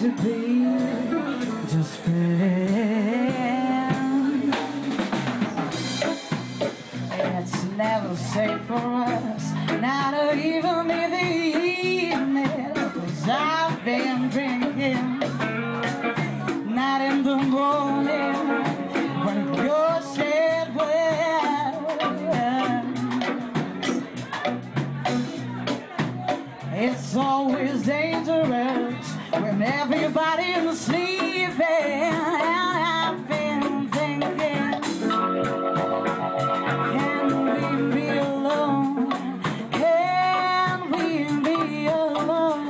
to be just friends. It's never safe for us, not even in the evening, 'cause I've been drinking, not in the morning when you're said well. It's always dangerous when everybody's sleeping, and I've been thinking, can we be alone? Can we be alone?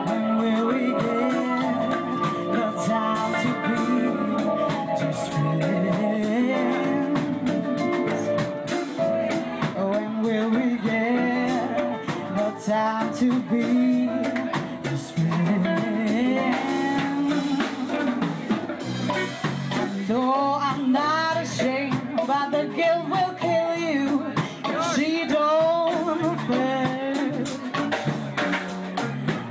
When will we get the time to be just friends? When will we get the time to be just friends? No, I'm not ashamed, but the guilt will kill you if she don't first.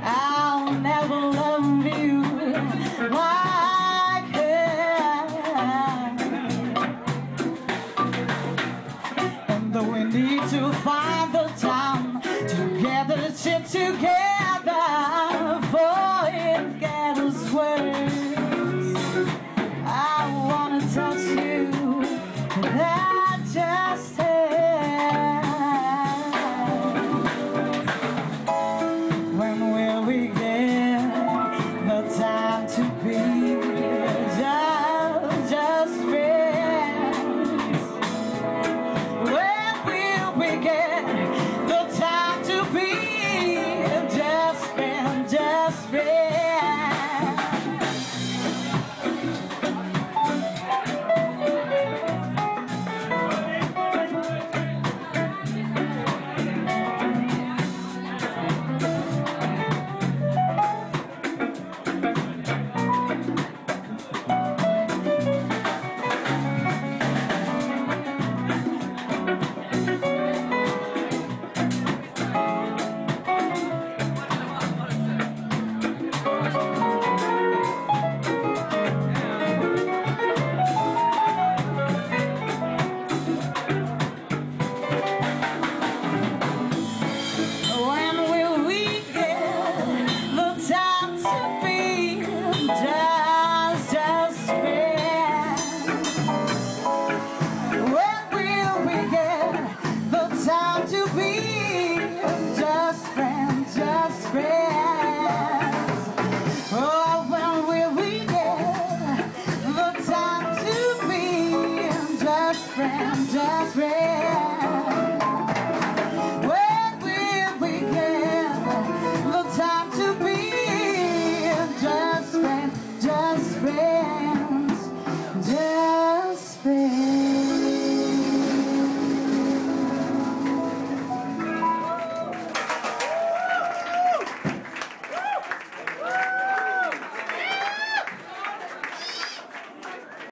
I'll never love you like her. And though we need to find the time to get the shit together,